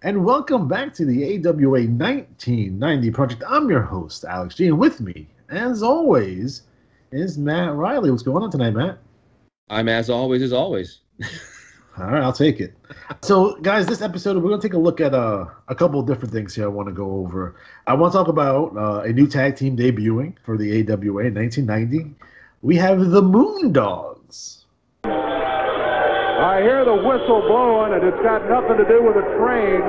And welcome back to the AWA 1990 project. I'm your host, Alex G, and with me, as always, is Matt Riley. What's going on tonight, Matt? I'm as always. All right, I'll take it. So, guys, this episode, we're going to take a look at a couple of different things here I want to go over. I want to talk about a new tag team debuting for the AWA in 1990. We have the Moondogs. I hear the whistle blowing, and it's got nothing to do with a train.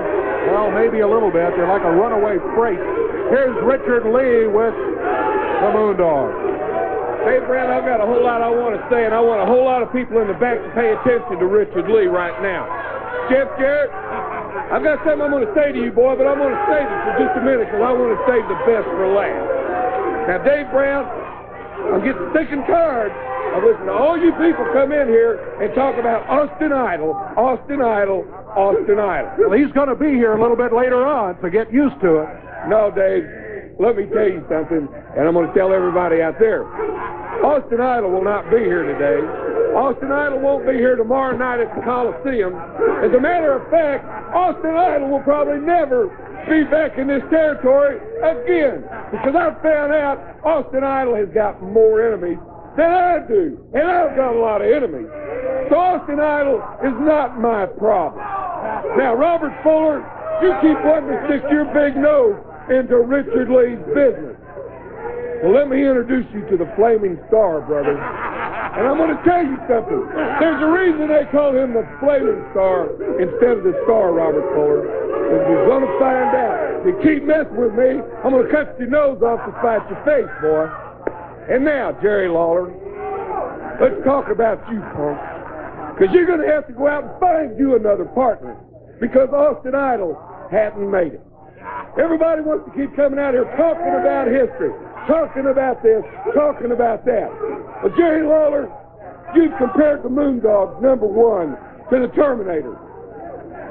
Well, maybe a little bit. They're like a runaway freight. Here's Richard Lee with the Moondogs. Hey, Brad, I've got a whole lot I want to say, and I want a whole lot of people in the back to pay attention to Richard Lee right now. Jeff Jarrett, I've got something I'm going to say to you, boy, but I'm going to save it for just a minute because I want to save the best for last. Now, Dave Brown, I'm getting sick and tired of listening to all you people come in here and talk about Austin Idol, Austin Idol, Austin Idol. Well, he's going to be here a little bit later on, so get used to it. No, Dave, let me tell you something, and I'm going to tell everybody out there. Austin Idol will not be here today. Austin Idol won't be here tomorrow night at the Coliseum. As a matter of fact, Austin Idol will probably never be back in this territory again, because I found out Austin Idol has got more enemies than I do, and I've got a lot of enemies. So Austin Idol is not my problem. Now, Robert Fuller, you keep wanting to stick your big nose into Richard Lee's business. Well, let me introduce you to the Flaming Star, brother. And I'm going to tell you something. There's a reason they call him the Flaming Star instead of the Star, Robert Fuller. And you're going to find out. If you keep messing with me, I'm going to cut your nose off to spite your face, boy. And now, Jerry Lawler, let's talk about you, punk. Because you're going to have to go out and find you another partner. Because Austin Idol hadn't made it. Everybody wants to keep coming out here talking about history, talking about this, talking about that. Well, Jerry Lawler, you've compared the Moondogs, number one, to the Terminator.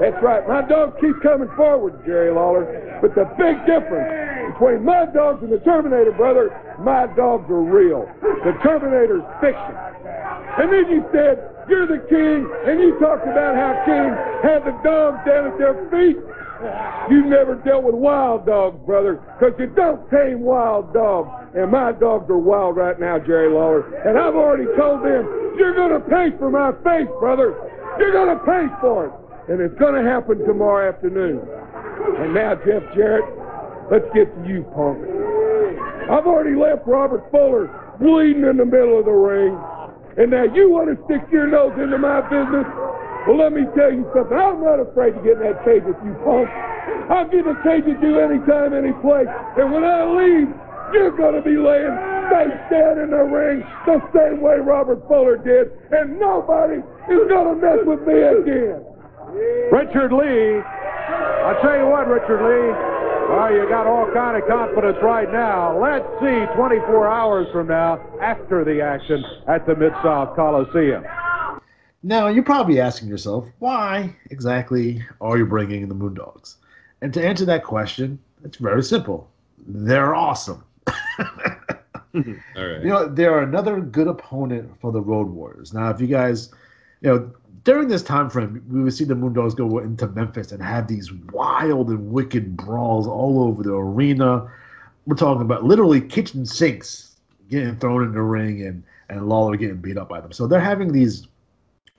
That's right. My dogs keep coming forward, Jerry Lawler. But the big difference between my dogs and the Terminator, brother, my dogs are real. The Terminator's fiction. And then you said, you're the king, and you talked about how kings have the dogs down at their feet. You never dealt with wild dogs, brother, because you don't tame wild dogs. And my dogs are wild right now, Jerry Lawler. And I've already told them, you're going to pay for my face, brother. You're going to pay for it. And it's going to happen tomorrow afternoon. And now, Jeff Jarrett, let's get to you, punk. I've already left Robert Fuller bleeding in the middle of the ring. And now you want to stick your nose into my business? Well, let me tell you something. I'm not afraid to get in that cage with you, punk. I'll get in the cage with you anytime, any place. And when I leave, you're going to be laying face down in the ring the same way Robert Fuller did. And nobody is going to mess with me again. Richard Lee, I'll tell you what, Richard Lee, well, you got all kind of confidence right now. Let's see 24 hours from now, after the action at the Mid-South Coliseum. Now, you're probably asking yourself, why exactly are you bringing in the Moondogs? And to answer that question, it's very simple. They're awesome. All right. You know, they're another good opponent for the Road Warriors. Now, if you guys, during this time frame, we would see the Moondogs go into Memphis and have these wild and wicked brawls all over the arena. We're talking about literally kitchen sinks getting thrown in the ring and Lawler getting beat up by them. So they're having these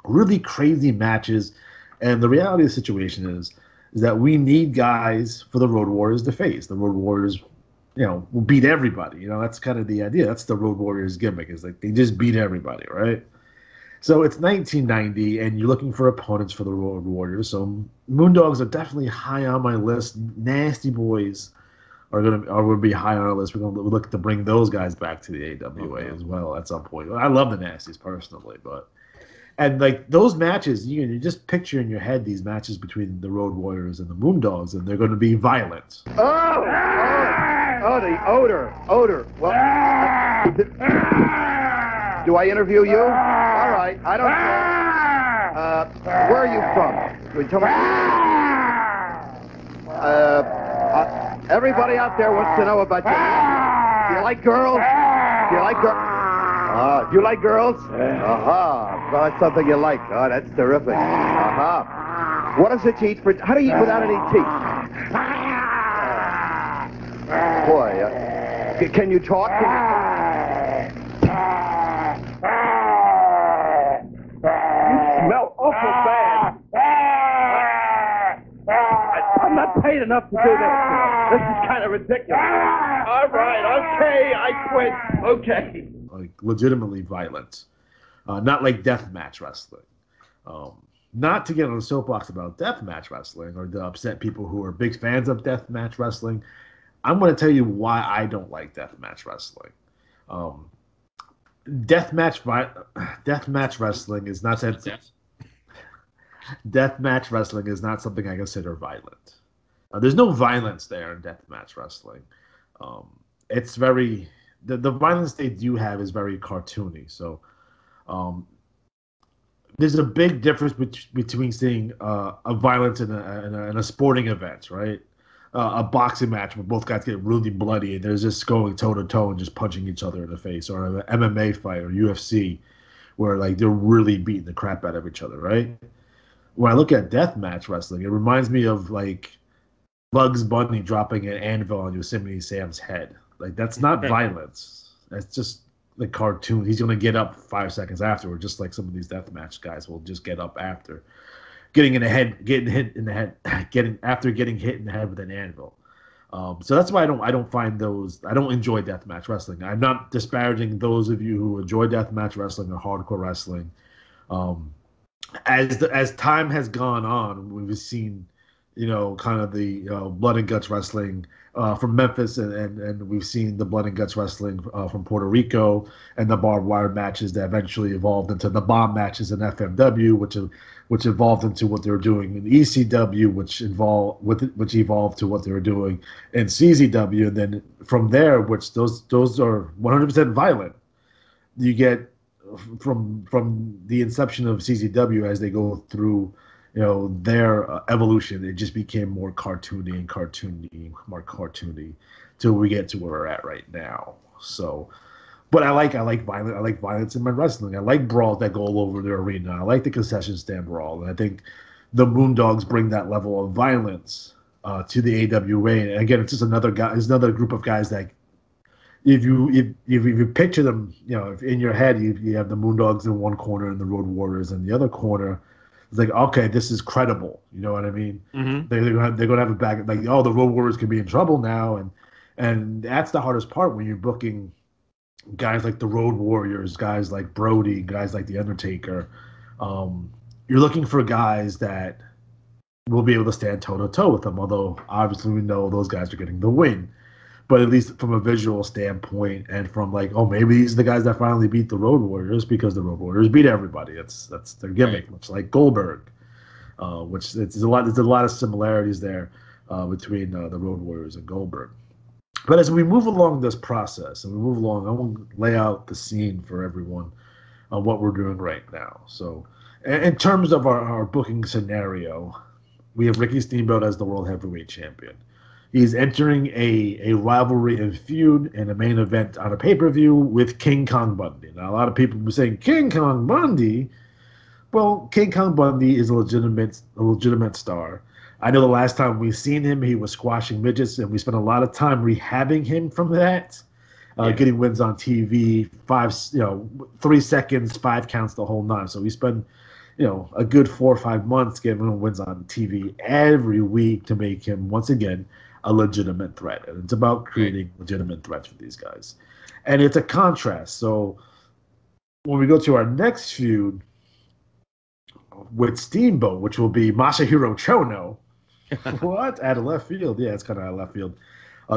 really crazy matches, and the reality of the situation is that we need guys for the Road Warriors to face. The Road Warriors, will beat everybody. That's kind of the idea. That's the Road Warriors gimmick, is like they just beat everybody, right? So it's 1990, and you're looking for opponents for the Road Warriors. So Moondogs are definitely high on my list. Nasty Boys are gonna be high on our list. We're gonna look to bring those guys back to the AWA as well at some point. I love the Nasties personally, and like those matches, you just picture in your head these matches between the Road Warriors and the Moondogs, and they're going to be violent. Oh, the odor. Well, do I interview you? All right, I don't care. Where are you from? Can you tell me? Everybody out there wants to know about you. Do you like girls? Do you like girls? You like girls? Well, that's something you like. Oh, that's terrific. What does it eat for? How do you eat without any teeth? Boy, can you talk? You smell awful bad. I'm not paid enough to do this. This is kind of ridiculous. All right, okay, I quit. Okay. Like legitimately violent, not like deathmatch wrestling. Not to get on a soapbox about deathmatch wrestling or to upset people who are big fans of deathmatch wrestling. I'm going to tell you why I don't like deathmatch wrestling. Deathmatch wrestling is not deathmatch wrestling is not something I consider violent. There's no violence there in deathmatch wrestling. It's very the violence they do have is very cartoony. So there's a big difference between seeing a violence in a sporting event, right? A boxing match where both guys get really bloody and they're just going toe to toe and just punching each other in the face, or an MMA fight or UFC where like they're really beating the crap out of each other, right? When I look at deathmatch wrestling, it reminds me of like Bugs Bunny dropping an anvil on Yosemite Sam's head. Like that's not violence. That's just the cartoon. He's gonna get up 5 seconds afterward, just like some of these deathmatch guys will just get up after getting hit in the head, getting hit in the head with an anvil. So that's why I don't find those. I don't enjoy deathmatch wrestling. I'm not disparaging those of you who enjoy deathmatch wrestling or hardcore wrestling. As time has gone on, we've seen, kind of the blood and guts wrestling from Memphis, and we've seen the blood and guts wrestling from Puerto Rico, and the barbed wire matches that eventually evolved into the bomb matches in FMW, which evolved into what they were doing in ECW, which evolved to what they were doing in CZW, and then from there, which those are 100% violent. You get from the inception of CZW as they go through, their evolution, it just became more cartoony till we get to where we're at right now. So, but I like violence in my wrestling. I like brawls that go all over the arena. I like the concession stand brawl, and I think the Moondogs bring that level of violence to the AWA. And again, it's just another group of guys that, if you picture them, if in your head you have the Moondogs in one corner and the Road Warriors in the other corner. It's like, okay, this is credible. You know what I mean? Mm-hmm. They're gonna have a back, like, oh, the Road Warriors could be in trouble now, and that's the hardest part when you're booking guys like the Road Warriors, guys like Brody, guys like the Undertaker. You're looking for guys that will be able to stand toe to toe with them. Although obviously we know those guys are getting the win. But at least from a visual standpoint, and from like, oh, maybe these are the guys that finally beat the Road Warriors, because the Road Warriors beat everybody. That's their gimmick, right. Much like Goldberg, which there's a lot of similarities there between the Road Warriors and Goldberg. But as we move along this process and we move along, I want to lay out the scene for everyone on what we're doing right now. So, in terms of our booking scenario, we have Ricky Steamboat as the World Heavyweight Champion. He's entering a rivalry and feud and a main event on a pay-per-view with King Kong Bundy. Now, a lot of people were saying, King Kong Bundy? Well, King Kong Bundy is a legitimate star. I know the last time we seen him, he was squashing midgets, and we spent a lot of time rehabbing him from that, getting wins on TV, 3 seconds, 5 counts, the whole 9. So we spent, a good 4 or 5 months getting him wins on TV every week to make him, once again, a legitimate threat. And it's about creating legitimate threats for these guys. And it's a contrast. So when we go to our next feud with Steamboat, which will be Masahiro Chono. What? Out of left field? Yeah, it's kind of out of left field.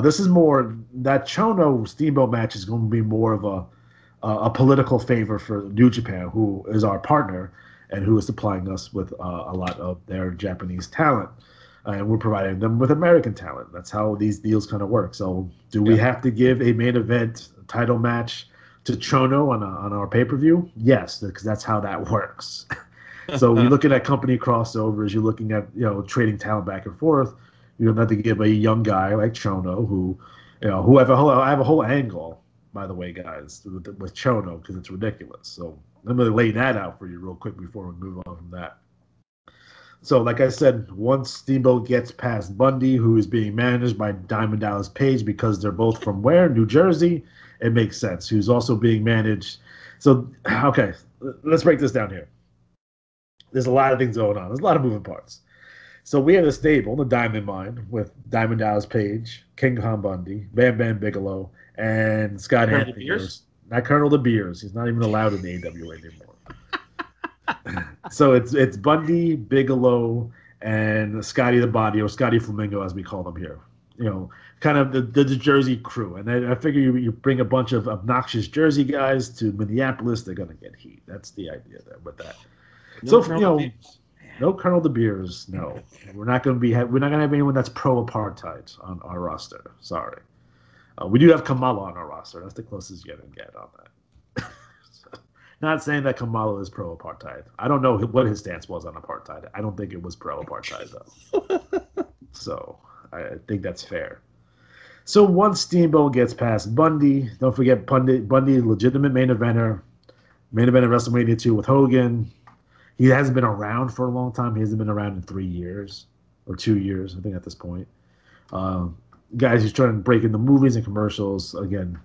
This is more, that Chono Steamboat match is going to be more of a political favor for New Japan, who is our partner and who is supplying us with a lot of their Japanese talent. And we're providing them with American talent. That's how these deals kind of work. So do we have to give a main event title match to Chono on our pay-per-view? Yes, because that's how that works. So you're looking at company crossovers, you're looking at, trading talent back and forth. You're going to have to give a young guy like Chono, who I have a whole angle, by the way, guys, with Chono, because it's ridiculous. So let me lay that out for you real quick before we move on from that. So, like I said, once Steamboat gets past Bundy, who is being managed by Diamond Dallas Page because they're both from where? New Jersey. It makes sense. Who's also being managed. So, okay, let's break this down here. There's a lot of things going on. There's a lot of moving parts. So we have a stable, the Diamond Mine, with Diamond Dallas Page, King Kong Bundy, Bam Bam Bigelow, and Scott Colonel Anthony. Beers? Not Colonel De Beers. He's not even allowed in the AWA anymore. So it's Bundy, Bigelow, and Scotty the Body, or Scotty Flamingo, as we call them here. You know, kind of the Jersey crew. And I figure you bring a bunch of obnoxious Jersey guys to Minneapolis, they're going to get heat. That's the idea there with that. No, So, you know, no Colonel De Beers, no. We're not going to have anyone that's pro-apartheid on our roster. Sorry. We do have Kamala on our roster. That's the closest you're going to get on that. Not saying that Kamala is pro-apartheid. I don't know what his stance was on apartheid. I don't think it was pro-apartheid, though. So I think that's fair. So once Steamboat gets past Bundy, don't forget Bundy, legitimate main eventer of WrestleMania 2 with Hogan. He hasn't been around for a long time. He hasn't been around in 3 years or 2 years, I think, at this point. Guys who's trying to break into movies and commercials. Again,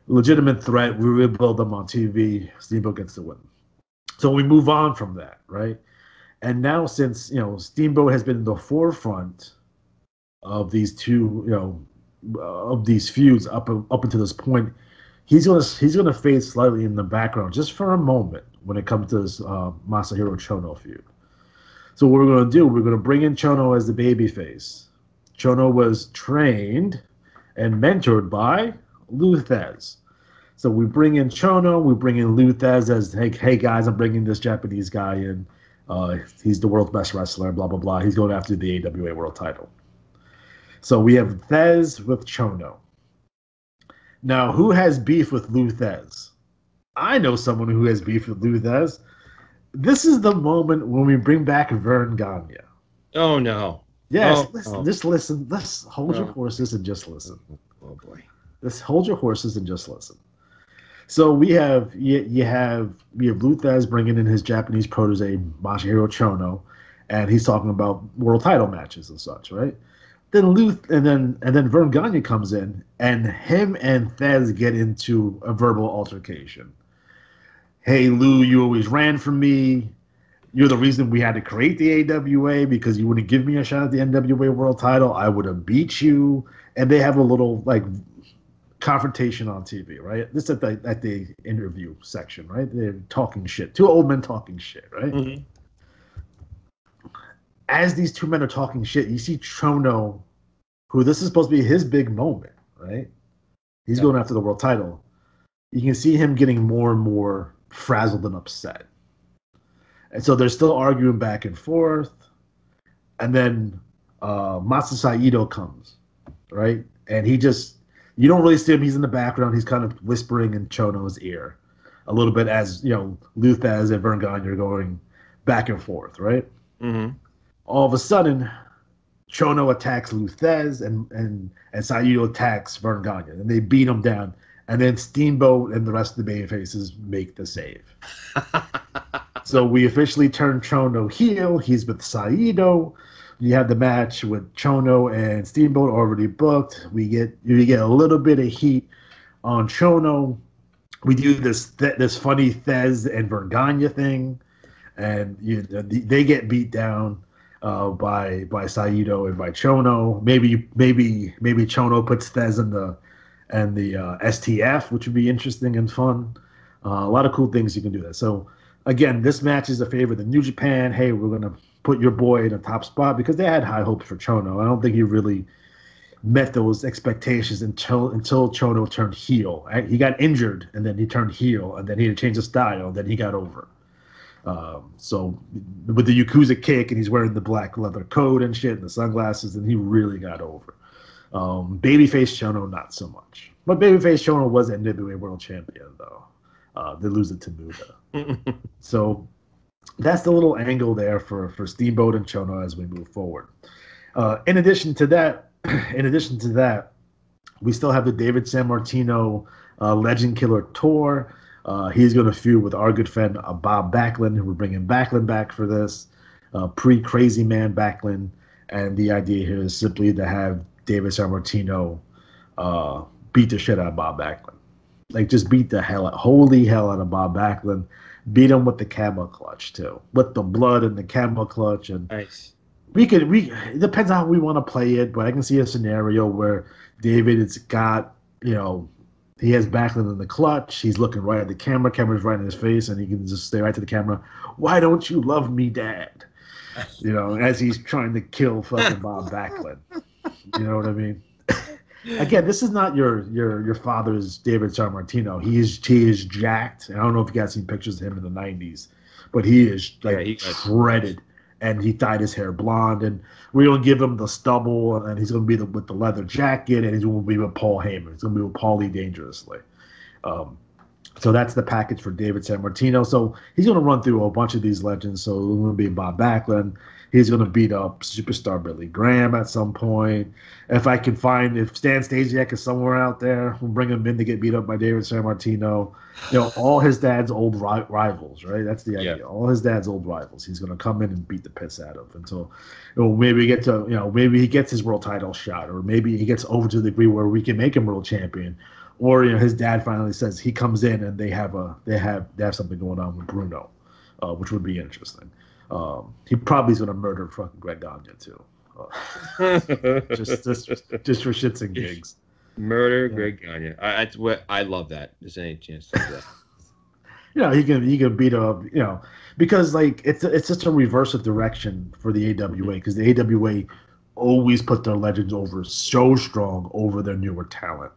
legitimate threat. We rebuild them on TV. Steamboat gets the win. So we move on from that, right? And now, since Steamboat has been in the forefront of these of these feuds up until this point, he's gonna fade slightly in the background just for a moment when it comes to this Masahiro Chono feud. So what we're gonna do, we're gonna bring in Chono as the babyface. Chono was trained and mentored by Lou Thesz. So we bring in Chono, we bring in Lou Thesz as, hey guys, I'm bringing this Japanese guy in. He's the world's best wrestler, blah, blah, blah. He's going after the AWA world title. So we have Thesz with Chono. Now, who has beef with Lou Thesz? I know someone who has beef with Lou Thesz. This is the moment when we bring back Vern Gagne. Oh, no. Yes, just listen. Let's hold your horses and just listen. Oh, boy. Let's hold your horses and just listen. So we have you have Lou Thesz bringing in his Japanese protege Masahiro Chono, and he's talking about world title matches and such, right? Then then Vern Gagne comes in, and him and Thesz get into a verbal altercation. Hey Lou, you always ran from me. You're the reason we had to create the AWA because you wouldn't give me a shot at the NWA world title. I would have beat you. And they have a little confrontation on TV, right? This at the interview section, right? They're talking shit. Two old men talking shit, right? Mm-hmm. As these two men are talking shit, you see Chono, who this is supposed to be his big moment, right? He's going after the world title. You can see him getting more and more frazzled and upset. And so they're still arguing back and forth. And then Masa Saito comes, right? And you don't really see him. He's in the background. He's kind of whispering in Chono's ear a little bit as, Lou Thesz and Vern Gagne are going back and forth, right? Mm-hmm. All of a sudden, Chono attacks Lou Thesz and Saito attacks Vern Gagne. And they beat him down. And then Steamboat and the rest of the babyfaces make the save. So we officially turn Chono heel. He's with Saito. You have the match with Chono and Steamboat already booked. You get a little bit of heat on Chono. We do this funny Thesz and Vern Gagne thing, and they get beat down by Saito and by Chono. Maybe Chono puts Thesz in the STF, which would be interesting and fun. A lot of cool things you can do that. So again, this match is a favor to New Japan. Hey, we're gonna put your boy in a top spot because they had high hopes for Chono. I don't think he really met those expectations until Chono turned heel. He got injured and then he turned heel and then he had to change his style and then he got over. So with the Yakuza kick and he's wearing the black leather coat and shit and the sunglasses, and he really got over. Babyface Chono, not so much. But Babyface Chono was NWA World Champion, though. They lose it to Muda. So that's the little angle there for Steamboat and Chono as we move forward. In addition to that, we still have the David Sammartino Legend Killer Tour. He's going to feud with our good friend Bob Backlund. We're bringing Backlund back for this. pre-Crazy Man Backlund, and the idea here is simply to have David Sammartino beat the shit out of Bob Backlund. Like, just beat the holy hell out of Bob Backlund. Beat him with the camel clutch, too. With the blood and the camel clutch. And Nice. it depends on how we want to play it, but I can see a scenario where David has got, he has Backlund in the clutch. He's looking right at the camera. Camera's right in his face, and he can just stay right to the camera. Why don't you love me, Dad? As he's trying to kill fucking Bob Backlund. You know what I mean? Again, this is not your father's David Sammartino. He is jacked. I don't know if you guys seen pictures of him in the 90s, but he is shredded, and he dyed his hair blonde, and we're going to give him the stubble, and he's going to be with the leather jacket, and he's going to be with Paul Heyman. He's going to be with Paulie Dangerously. So that's the package for David Sammartino. So he's going to run through a bunch of these legends. So it's going to be Bob Backlund. He's going to beat up superstar Billy Graham at some point. If Stan Stasiak is somewhere out there, we'll bring him in to get beat up by David Sammartino. All his dad's old rivals, right? That's the idea. Yeah. All his dad's old rivals. He's going to come in and beat the piss out of until maybe maybe he gets his world title shot, or maybe he gets over to the degree where we can make him world champion. Or his dad finally says he comes in and they have something going on with Bruno, which would be interesting. He probably is going to murder fucking Greg Gagne too, just for shits and gigs. Murder Greg Gagne. I love that. There's any chance to do that. He can beat up, because like it's just a reverse of direction for the AWA, because the AWA always put their legends over so strong over their newer talent.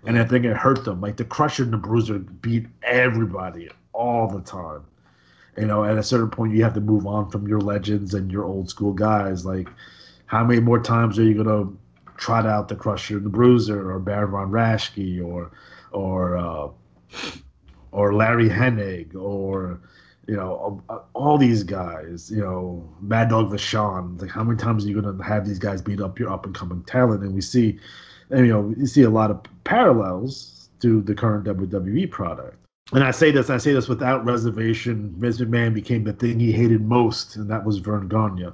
And I think it hurt them. Like, the Crusher and the Bruiser beat everybody all the time. At a certain point, you have to move on from your legends and your old school guys. Like, how many more times are you going to trot out the Crusher and the Bruiser, or Baron von Raschke, or Larry Hennig, or all these guys, Mad Dog Vachon. Like, how many times are you going to have these guys beat up your up and coming talent? And we see. And, you see a lot of parallels to the current WWE product. And I say this without reservation. Vince McMahon became the thing he hated most, and that was Vern Gagne.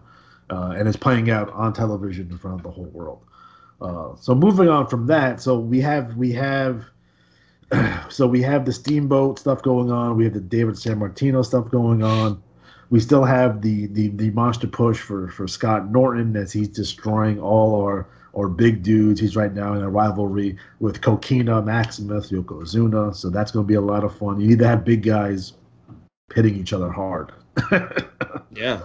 And it's playing out on television in front of the whole world. So moving on from that, so we have the Steamboat stuff going on. We have the David Sammartino stuff going on. We still have the monster push for Scott Norton, as he's destroying all our big dudes. He's right now in a rivalry with Kokina, Maximus, Yokozuna. So that's going to be a lot of fun. You need to have big guys hitting each other hard. Yeah.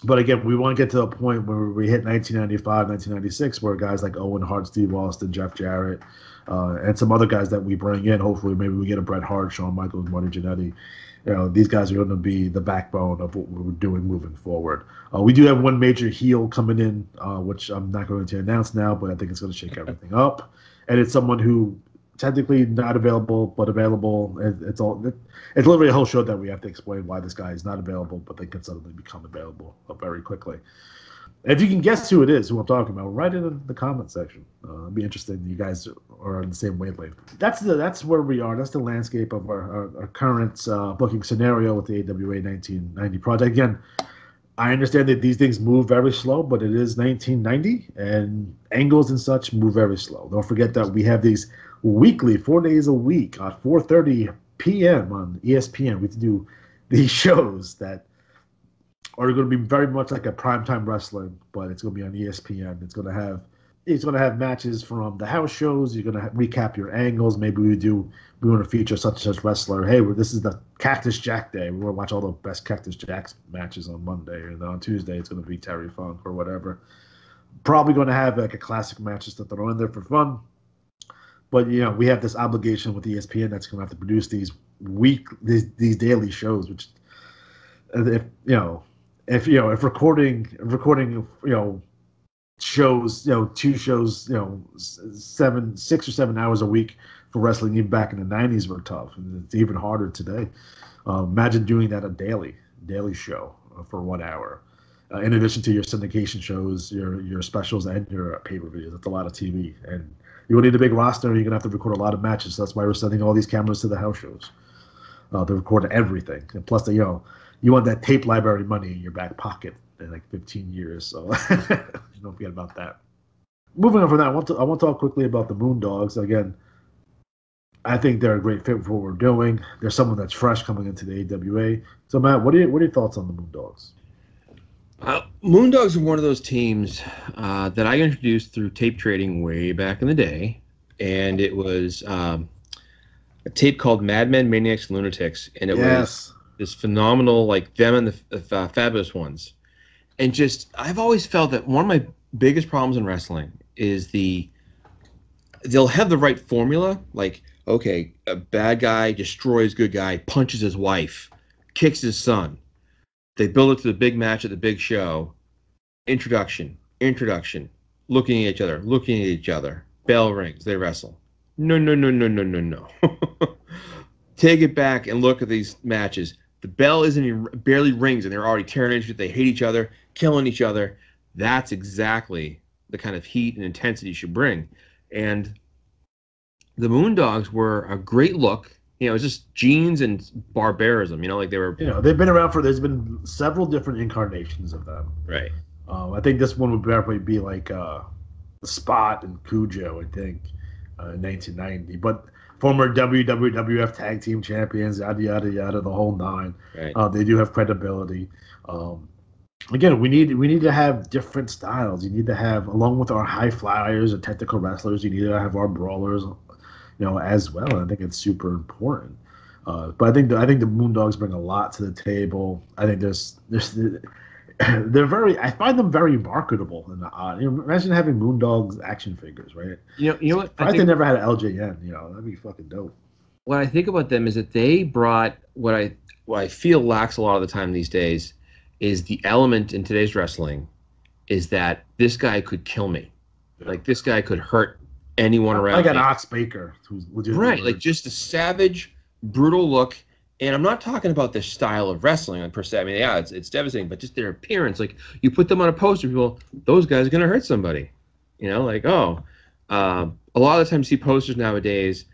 But again, we want to get to a point where we hit 1995, 1996, where guys like Owen Hart, Steve Austin, Jeff Jarrett, and some other guys that we bring in, hopefully maybe we get a Bret Hart, Shawn Michaels, Marty Jannetty. These guys are going to be the backbone of what we're doing moving forward. We do have one major heel coming in, which I'm not going to announce now, but I think it's going to shake everything up. And it's someone who technically not available, but available. It's literally a whole show that we have to explain why this guy is not available, but they can suddenly become available very quickly. If you can guess who it is, who I'm talking about, write it in the comment section. It'd be interesting. You guys are on the same wavelength. That's where we are. That's the landscape of our current booking scenario with the AWA 1990 project. Again, I understand that these things move very slow, but it is 1990, and angles and such move very slow. Don't forget that we have these weekly, 4 days a week at 4:30 p.m. on ESPN. We have to do these shows that are going to be very much like a primetime wrestling, but it's going to be on ESPN. It's going to have matches from the house shows. You're going to recap your angles. Maybe we want to feature such and such wrestler. Hey, this is the Cactus Jack Day. We want to watch all the best Cactus Jack matches on Monday, and on Tuesday it's going to be Terry Funk or whatever. Probably going to have like a classic matches to throw in there for fun. But we have this obligation with ESPN that's going to have to produce these daily shows, which if recording shows, 2 shows, 6 or 7 hours a week for wrestling, even back in the 90s were tough. And it's even harder today. Imagine doing that a daily show for 1 hour. In addition to your syndication shows, your specials, and your pay-per-views. That's a lot of TV. And you will need a big roster, and you're going to have to record a lot of matches. So that's why we're sending all these cameras to the house shows to record everything. And plus, you want that tape library money in your back pocket in like 15 years. So don't forget about that. Moving on from that, I want to talk quickly about the Moondogs. Again, I think they're a great fit for what we're doing. There's someone that's fresh coming into the AWA. So, Matt, what are your thoughts on the Moondogs? Moondogs are one of those teams that I introduced through tape trading way back in the day, and it was a tape called Madmen, Maniacs, and Lunatics, and it was this phenomenal, like them and the Fabulous Ones. And I've always felt that one of my biggest problems in wrestling is they'll have the right formula, like, okay, a bad guy destroys good guy, punches his wife, kicks his son. They build it to the big match at the big show. Introduction, looking at each other. Bell rings, they wrestle. No. Take it back and look at these matches. The bell barely rings, and they're already tearing into it. They hate each other, killing each other. That's exactly the kind of heat and intensity you should bring. And the Moondogs were a great look. It's just genes and barbarism. Like they were. They've been around there's been several different incarnations of them. Right. I think this one would probably be like Spot and Cujo, I think, in 1990. But former WWF Tag Team Champions, yada, yada, yada, the whole nine. Right. They do have credibility. Again, we need to have different styles. You need to have, along with our high flyers and technical wrestlers, you need to have our brawlers, as well. And I think it's super important. But I think the Moondogs bring a lot to the table. I think they're very. I find them very marketable and odd. Imagine having Moondogs action figures, right? You know what? I think they never had an LJN. That'd be fucking dope. What I think about them is that they brought what I feel lacks a lot of the time these days is the element in today's wrestling is that this guy could kill me, like this guy could hurt anyone around. Like an Ox Baker, who's right, like just a savage, brutal look. And I'm not talking about the style of wrestling per se. I mean, yeah, it's devastating, but just their appearance. Like you put them on a poster, people, those guys are gonna hurt somebody. A lot of the times you see posters nowadays,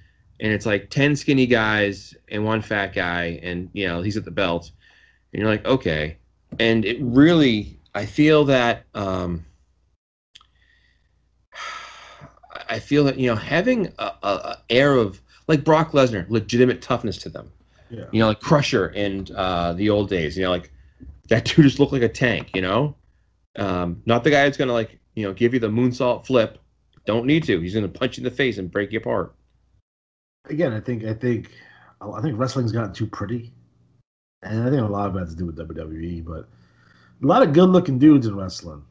and it's like 10 skinny guys and one fat guy, and he's at the belt, and you're like, okay. And it really, I feel that having a air of like Brock Lesnar, legitimate toughness to them. Yeah. Like Crusher in the old days. Like that dude just looked like a tank. Not the guy that's gonna give you the moonsault flip. Don't need to. He's gonna punch you in the face and break you apart. Again, I think wrestling's gotten too pretty, and I think a lot of it has to do with WWE. But A lot of good-looking dudes in wrestling.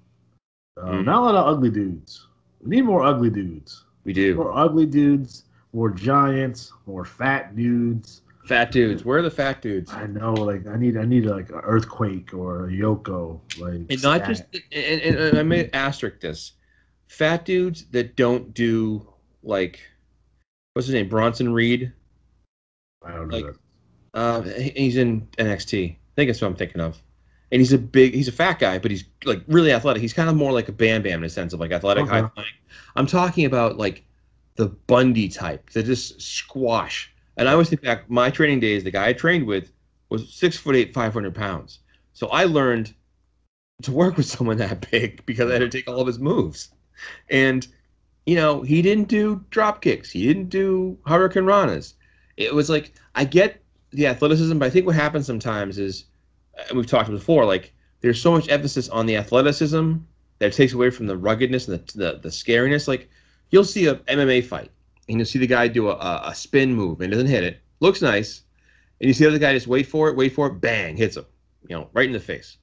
Not a lot of ugly dudes. We need more ugly dudes. We do. More ugly dudes, more giants, more fat dudes. Fat dudes. Where are the fat dudes? I know, like I need like an earthquake or a Yoko, like And not just and I may asterisk this. Fat dudes that don't do like what's his name? Bronson Reed. I don't know. He's in NXT. I think that's what I'm thinking of. And he's a fat guy, but he's like really athletic. He's kind of more like a Bam Bam in a sense of like athletic, high flying. I'm talking about like the Bundy type that just squash. And I always think back, my training days, the guy I trained with was 6'8", 500 pounds. So I learned to work with someone that big because I had to take all of his moves. And, he didn't do drop kicks. He didn't do Hurricane Ranas. It was like, I get the athleticism, but I think what happens sometimes is, and we've talked before, like there's so much emphasis on the athleticism that it takes away from the ruggedness and the scariness. Like you'll see a MMA fight and you'll see the guy do a spin move and doesn't hit it. Looks nice. And you see the other guy just wait for it, bang, hits him, right in the face.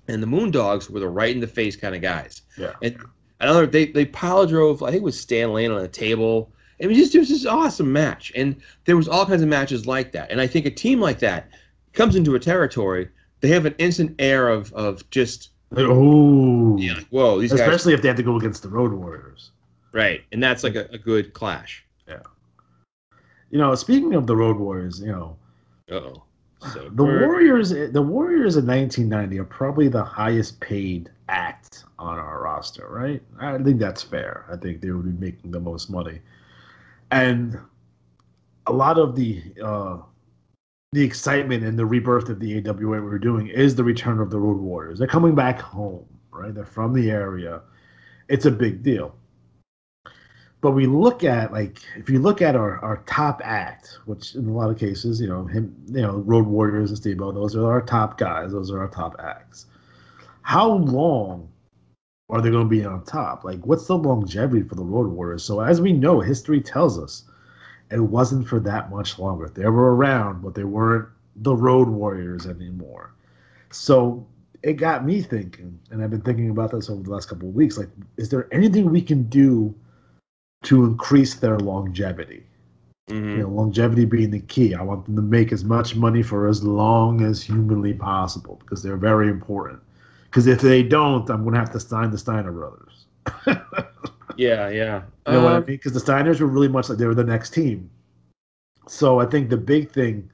And the Moondogs were the right in the face kind of guys. Yeah. And another, they pile drove, I think it was Stan Lane on a table. It was this awesome match. And there was all kinds of matches like that. And I think a team like that comes into a territory, they have an instant air of just whoa, these especially guys, if they have to go against the Road Warriors, right? And that's like a good clash. Yeah. Speaking of the Road Warriors, So the Warriors in 1990 are probably the highest paid act on our roster, right? I think that's fair. I think they would be making the most money, and a lot of the excitement and the rebirth of the AWA we're doing is the return of the Road Warriors. They're coming back home, right? They're from the area. It's a big deal. But we look at, if you look at our top act, which in a lot of cases, Road Warriors and Steve-O, those are our top guys. Those are our top acts. How long are they going to be on top? What's the longevity for the Road Warriors? So as we know, history tells us it wasn't for that much longer. They were around, but they weren't the Road Warriors anymore. So it got me thinking, and I've been thinking about this over the last couple of weeks, is there anything we can do to increase their longevity? Mm-hmm. Longevity being the key. I want them to make as much money for as long as humanly possible because they're very important. Because if they don't, I'm going to have to sign the Steiner brothers. Yeah. You know what I mean? Because the Steiners were really much like they were the next team. So I think the big thing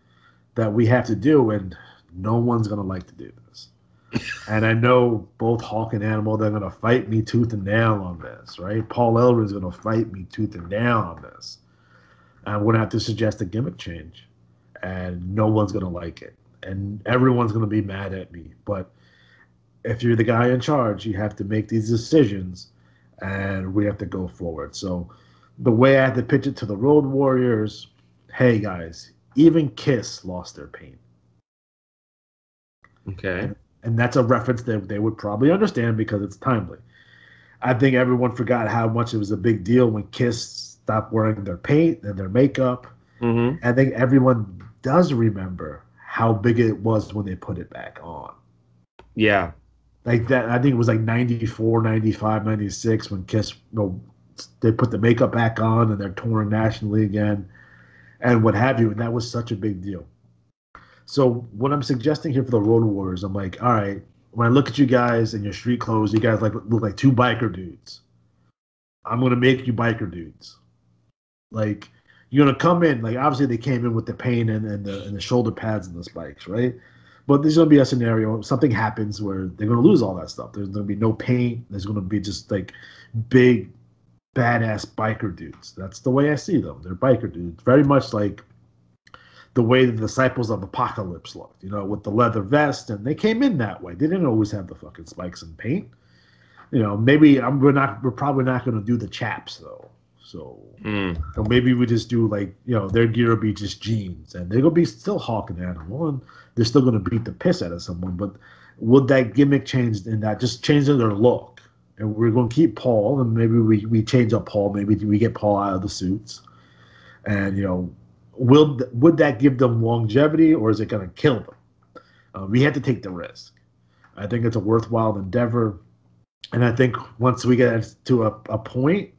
that we have to do, and no one's going to like to do this, and I know both Hawk and Animal, they're going to fight me tooth and nail on this, right? Paul Ellerin's going to fight me tooth and nail on this. I'm going to have to suggest a gimmick change, and no one's going to like it. And everyone's going to be mad at me. But if you're the guy in charge, you have to make these decisions, and we have to go forward. So the way I had to pitch it to the Road Warriors, hey, guys, even Kiss lost their pain. Okay. And that's a reference that they would probably understand because it's timely. I think everyone forgot how much it was a big deal when Kiss stopped wearing their paint and their makeup. Mm-hmm. I think everyone does remember how big it was when they put it back on. Yeah. Like that, I think it was like 94, 95, 96 when Kiss, they put the makeup back on and they're touring nationally again and what have you. And that was such a big deal. So what I'm suggesting here for the Road Warriors, I'm like, all right, when I look at you guys in your street clothes, you guys look like two biker dudes. I'm going to make you biker dudes. Like, you're going to come in, obviously they came in with the paint and the shoulder pads and the spikes, right? But there's going to be a scenario, something happens where they're going to lose all that stuff. There's going to be no paint. There's going to be just big, badass biker dudes. That's the way I see them. They're biker dudes. Very much like the way the Disciples of Apocalypse looked, with the leather vest. And they came in that way. They didn't always have the fucking spikes and paint. Maybe we're probably not going to do the chaps, though. So maybe we just do their gear will be just jeans, and they're gonna be still Hawk and Animal, and they're still gonna beat the piss out of someone. But would that gimmick change in that just changing their look? And we're gonna keep Paul, and maybe we change up Paul. Maybe we get Paul out of the suits, and would that give them longevity, or is it gonna kill them? We had to take the risk. I think it's a worthwhile endeavor. And I think once we get to a point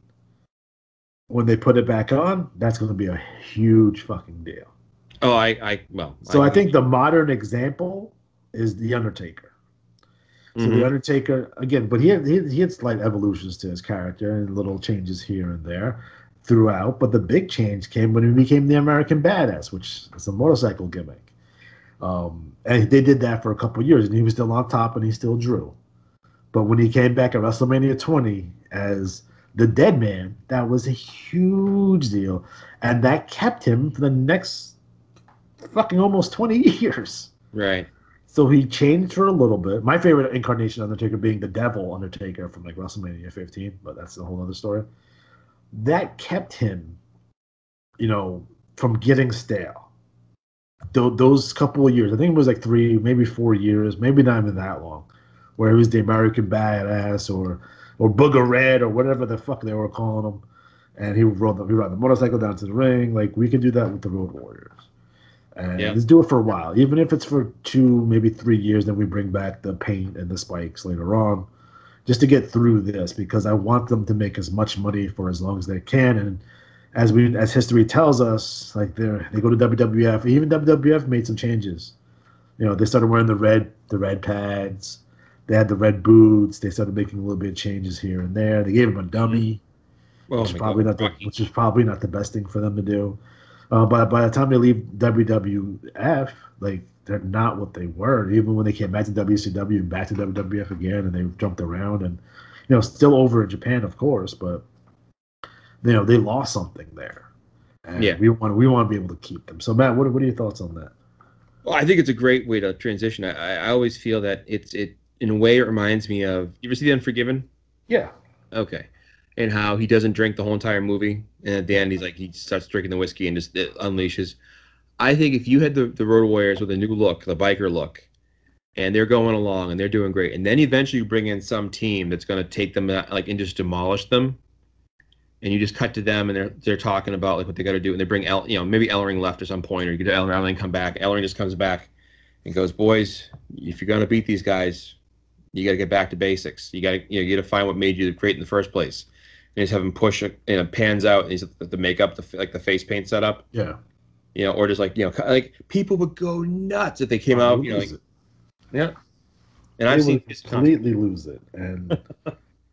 when they put it back on, that's going to be a huge fucking deal. Oh, well. So I think the modern example is The Undertaker. So The Undertaker, again, but he had slight evolutions to his character and little changes here and there throughout. But the big change came when he became the American Badass, which is a motorcycle gimmick. And they did that for a couple of years, and he was still on top, and he still drew. But when he came back at WrestleMania 20 as the Dead Man, that was a huge deal. And that kept him for the next fucking almost 20 years. Right. So he changed for a little bit. My favorite incarnation of Undertaker being the Devil Undertaker from like WrestleMania 15, but that's a whole other story. That kept him, from getting stale. Those couple of years, I think it was like 3, maybe 4 years, maybe not even that long, where he was the American Badass or Booger Red or whatever the fuck they were calling him, and he rode the motorcycle down to the ring. Like, we could do that with the Road Warriors. And let's do it for a while, even if it's for 2, maybe 3 years. Then we bring back the paint and the spikes later on, just to get through this, because I want them to make as much money for as long as they can. And as history tells us, like they go to WWF. Even WWF made some changes. They started wearing the red pads. They had the red boots. They started making a little bit of changes here and there. They gave him a dummy, which is probably not the best thing for them to do. But by the time they leave WWF, like, they're not what they were. Even when they came back to WCW and back to WWF again, and they jumped around, and still over in Japan, of course, but they lost something there. And we want to be able to keep them. So Matt, what are your thoughts on that? Well, I think it's a great way to transition. I always feel that it in a way it reminds me of, you ever see The Unforgiven? Yeah. Okay. And how he doesn't drink the whole entire movie, and at the end he starts drinking the whiskey and just unleashes. I think if you had the Road Warriors with a new look, the biker look, and they're going along and they're doing great, and then eventually you bring in some team that's going to take them and just demolish them, and you just cut to them and they're talking about like what they got to do, and they bring maybe Ellering left at some point, or you get Ellering come back. Ellering just comes back and goes, "Boys, if you're going to beat these guys, you got to get back to basics. You got to find what made you great in the first place." And just have him push it, and it pans out, and he's the makeup, the face paint setup. Yeah. Or just like people would go nuts if they came out. Yeah. And I've seen completely lose it, and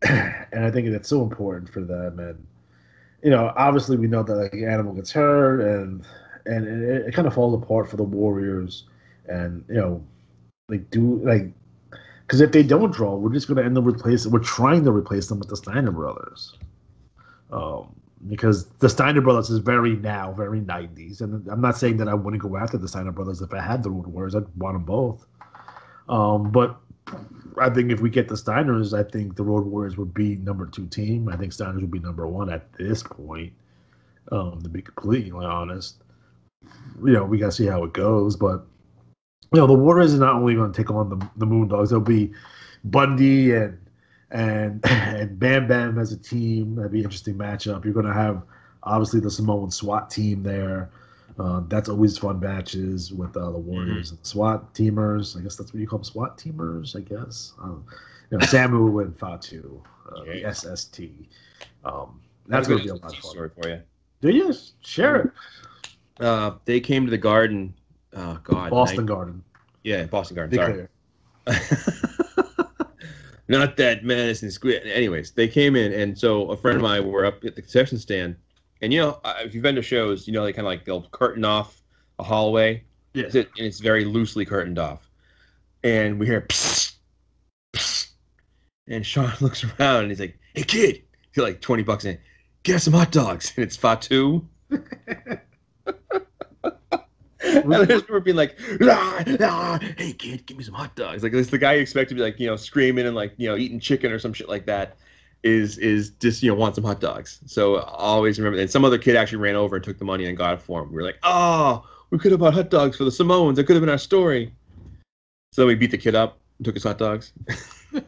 and I think that's so important for them. And obviously we know that like Animal gets hurt, and it kind of falls apart for the Warriors, and because if they don't draw, we're just going to end up we're trying to replace them with the Steiner brothers. Because the Steiner brothers is very 90s. And I'm not saying that I wouldn't go after the Steiner brothers if I had the Road Warriors. I'd want them both. But I think if we get the Steiners, I think the Road Warriors would be number 2 team. I think Steiners would be number 1 at this point, to be completely honest. We got to see how it goes. But, the Warriors are not only going to take on the Moondogs. There'll be Bundy and Bam Bam as a team. That'd be an interesting matchup. You're going to have, obviously, the Samoan SWAT team there. That's always fun matches with the Warriors and SWAT teamers. I guess that's what you call them, SWAT teamers, I guess. Samu and Fatu, the SST. That's going to be a lot of fun. Story for you. Do you? Share it. They came to the Garden. Oh, God. Boston Garden. Yeah, Boston Garden. Sorry. Not that Madison Square. Anyways, they came in, and so a friend of mine were up at the concession stand, and if you've been to shows, they kind of like they'll curtain off a hallway. Yeah. And it's very loosely curtained off, and we hear psst, psst, and Sean looks around and he's like, "Hey kid," he's like $20 in, "Get us some hot dogs," and it's Fatu. And I just remember being like, "Hey kid, give me some hot dogs." Like, it's the guy you expect to be like, screaming and like, eating chicken or some shit like that is just, want some hot dogs. So I always remember that. And some other kid actually ran over and took the money and got it for him. We were like, "Oh, we could have bought hot dogs for the Samoans. That could have been our story." So then we beat the kid up and took his hot dogs. All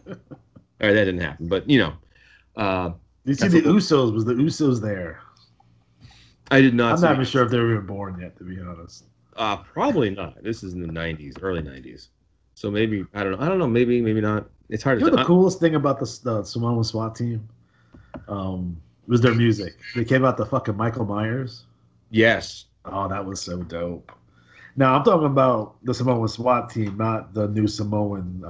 right, that didn't happen, but you see the Usos. Was the Usos there? I did not. I'm not even sure if they were even born yet, to be honest. Probably not. This is in the 90s, early 90s. So maybe I don't know. Maybe not. It's hard You to know the coolest thing about the Samoan SWAT team was their music. They came out the fucking Michael Myers. Yes. Oh, that was so dope. Now I'm talking about the Samoan SWAT team, not the new Samoan,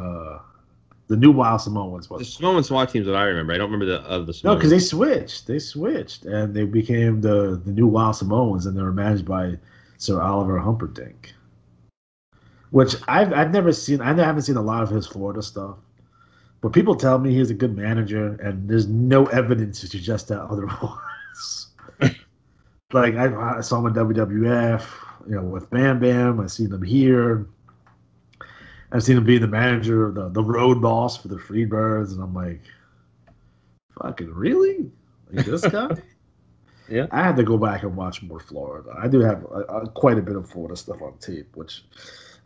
the new Wild Samoans. The Samoan SWAT teams that I remember. I don't remember the other Samoans. No, because they switched. They switched, and they became the new Wild Samoans, and they were managed by Sir Oliver Humperdinck, which I've never seen. I haven't seen a lot of his Florida stuff, but people tell me he's a good manager, and there's no evidence to suggest that otherwise. Like I saw him in WWF, with Bam Bam. I've seen him here. I've seen him being the manager of the road boss for the Freebirds, and I'm like, fucking really? Like this guy? Yeah. I had to go back and watch more Florida. I do have quite a bit of Florida stuff on tape, which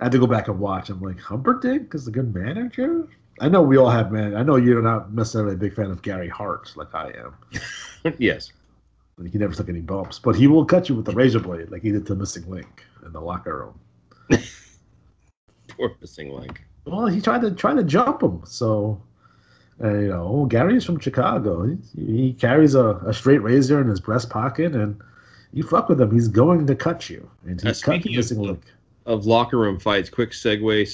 I had to go back and watch. I'm like, Humperdinck is a good manager? I know we all have I know you're not necessarily a big fan of Gary Hart like I am. Yes. He never took any bumps, but he will cut you with the razor blade like he did to Missing Link in the locker room. Poor Missing Link. Well, he tried to jump him. So, Gary's from Chicago. He carries a straight razor in his breast pocket, and you fuck with him, he's going to cut you. And he's cut Missing Link. Of locker room fights, quick segue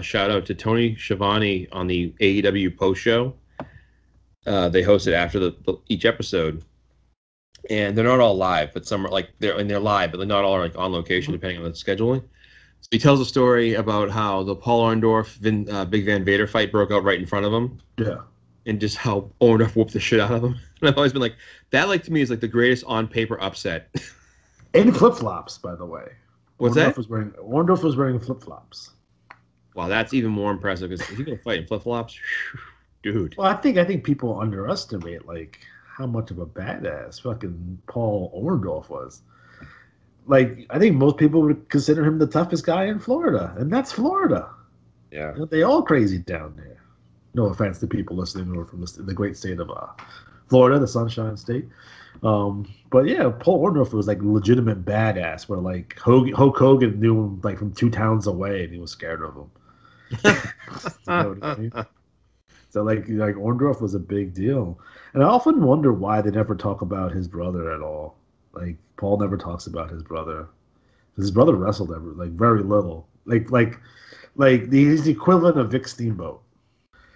/ shout out to Tony Schiavone on the AEW post show. They hosted after each episode. And they're not all live, but some are like they're live, but they're not all like on location depending on the scheduling. So he tells a story about how the Paul Orndorff Big Van Vader fight broke out right in front of him. Yeah. And just how Orndorff whooped the shit out of him. And I've always been like, that to me is like the greatest on paper upset. In flip flops, by the way. What's Orndorff that? Orndorff was wearing flip flops. Wow, that's even more impressive because if you're gonna fight in flip flops, dude. Well, I think people underestimate like how much of a badass fucking Paul Orndorff was. Like, I think most people would consider him the toughest guy in Florida, and that's Florida. Yeah. They all crazy down there. No offense to people listening who are from the great state of Florida, the Sunshine State. But yeah, Paul Orndorff was like legitimate badass, where like Hulk Hogan knew him like from 2 towns away, and he was scared of him. You know what I mean? So like Orndorff was a big deal, and I often wonder why they never talk about his brother at all. Like Paul never talks about his brother. His brother wrestled very little. Like he's the equivalent of Vic Steamboat.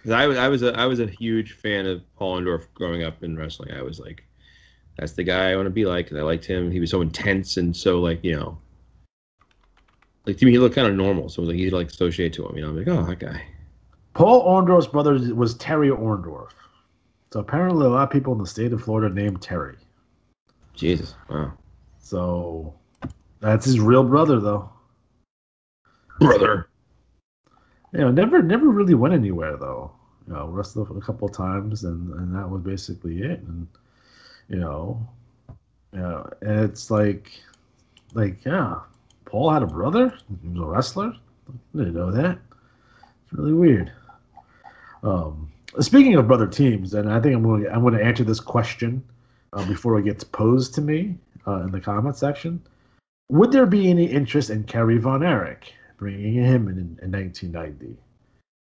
I was a huge fan of Paul Orndorff growing up in wrestling. I was like, that's the guy I want to be like, because I liked him. He was so intense and so like to me he looked kind of normal. So it was like he'd like associate to him. I'm like, oh, that guy. Paul Orndorff's brother was Terry Orndorff. So apparently a lot of people in the state of Florida named Terry. Jesus, wow. So that's his real brother, though. Brother. Never really went anywhere, though. Wrestled a couple of times, and that was basically it. And and it's like, yeah, Paul had a brother. He was a wrestler. I didn't know that. It's really weird. Speaking of brother teams, and I think I'm going to answer this question before it gets posed to me in the comment section. Would there be any interest in Kerry Von Erich, bringing him in 1990?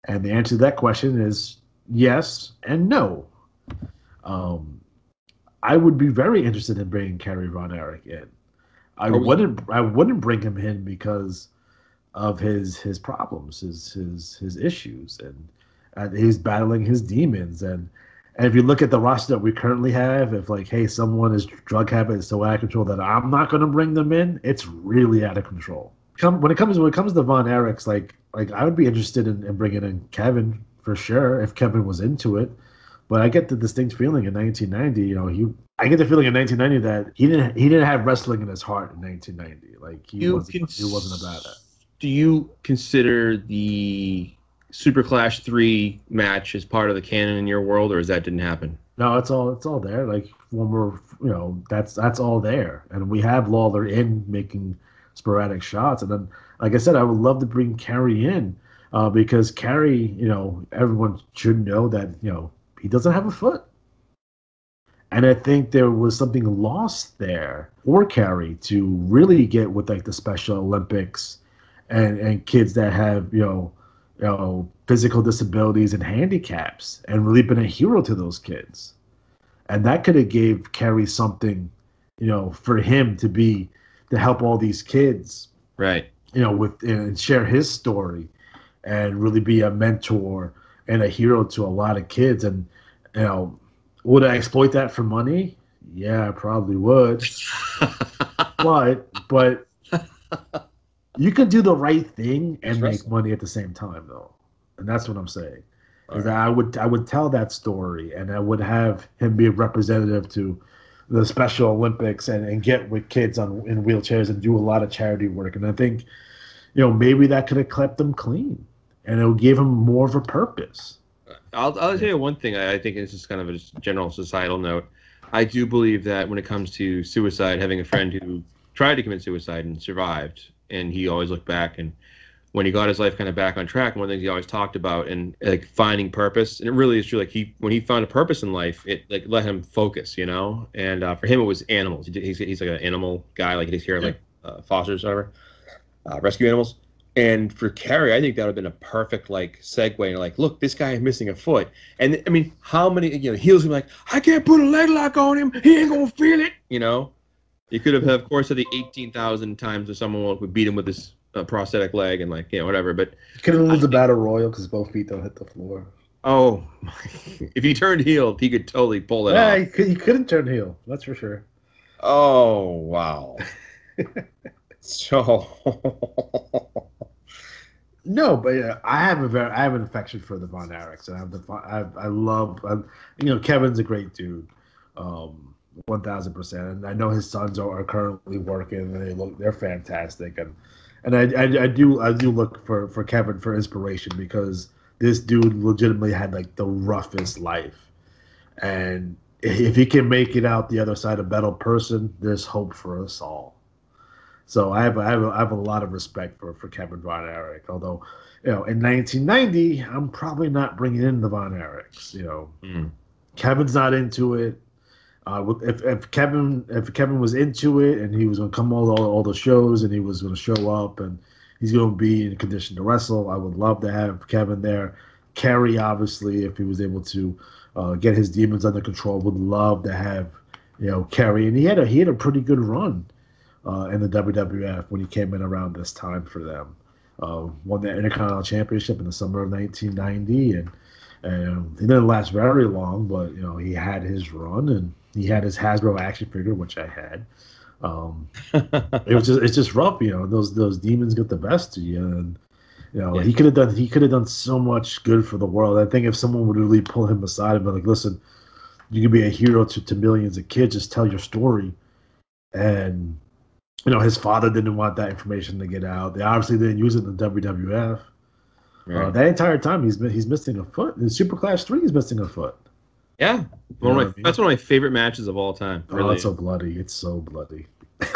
And the answer to that question is yes and no. I would be very interested in bringing Kerry Von Erich in. I wouldn't bring him in because of his problems, his issues, and he's battling his demons. And if you look at the roster that we currently have, if like, hey, someone drug habit is so out of control that I'm not going to bring them in, it's really out of control. When it comes to Von Erichs, like I would be interested in bringing in Kevin for sure if Kevin was into it. But I get the distinct feeling in 1990, I get the feeling in 1990 that he didn't have wrestling in his heart in 1990. Like he wasn't about it. Do you consider the Super Clash 3 match as part of the canon in your world, or is that didn't happen? No, it's all there. Like when we're that's all there, and we have Lawler in making sporadic shots, and then like I said, I would love to bring Kerry in because Kerry, everyone should know that he doesn't have a foot. And I think there was something lost there for Kerry to really get with like the Special Olympics and kids that have, physical disabilities and handicaps, and really been a hero to those kids. And that could have gave Kerry something, for him to help all these kids, Right. and share his story, and really be a mentor and a hero to a lot of kids. And would I exploit that for money? Yeah, I probably would. but you can do the right thing and make money at the same time, though, and that's what I'm saying. Is that I would tell that story, and I would have him be a representative to the Special Olympics and get with kids in wheelchairs and do a lot of charity work. And I think, maybe that could have kept them clean, and it would give him more of a purpose. I'll tell you one thing. I think it's just kind of a general societal note. I do believe that when it comes to suicide, having a friend who tried to commit suicide and survived, and he always looked back, and when he got his life kind of back on track, one of the things he always talked about, and like finding purpose, and it really is true. Like when he found a purpose in life, it like let him focus, And for him, it was animals. He's like an animal guy. Like he takes care of like fosters, whatever, rescue animals. And for Kerry, I think that would have been a perfect like segue. Like, look, this guy is missing a foot, and I mean, how many heels? Like, I can't put a leg lock on him. He ain't gonna feel it. You could have, of course, said the 18,000 times if someone would beat him with his prosthetic leg and whatever. But you could have lose the battle royal because both feet don't hit the floor. Oh, if he turned heel, he could totally pull it off. Yeah, he couldn't turn heel. That's for sure. Oh wow. So. No, but yeah, I have an affection for the Von Erichs, and I love Kevin's a great dude, 1,000%, and I know his sons are currently working, and they're fantastic, and I do look for Kevin for inspiration, because this dude legitimately had like the roughest life, and if he can make it out the other side a better person, there's hope for us all. So I have a lot of respect for Kevin Von Erich. Although, in 1990, I'm probably not bringing in the Von Erichs. Kevin's not into it. If Kevin was into it and he was going to come all the shows and he was going to show up and he's going to be in condition to wrestle, I would love to have Kevin there. Kerry, obviously, if he was able to get his demons under control, would love to have Kerry. And he had a pretty good run. In the WWF when he came in around this time for them. Won the Intercontinental Championship in the summer of 1990, and he didn't last very long, but he had his run, and he had his Hasbro action figure, which I had. It's just rough, those demons get the best of you, and he could have done so much good for the world. I think if someone would really pull him aside and be like, listen, you can be a hero to millions of kids, just tell your story. And his father didn't want that information to get out. They obviously didn't use it in the WWF. Right. That entire time, he's missing a foot. In Superclass 3, he's missing a foot. Yeah, that's one of my favorite matches of all time. Really. Oh, it's so bloody. It's so bloody.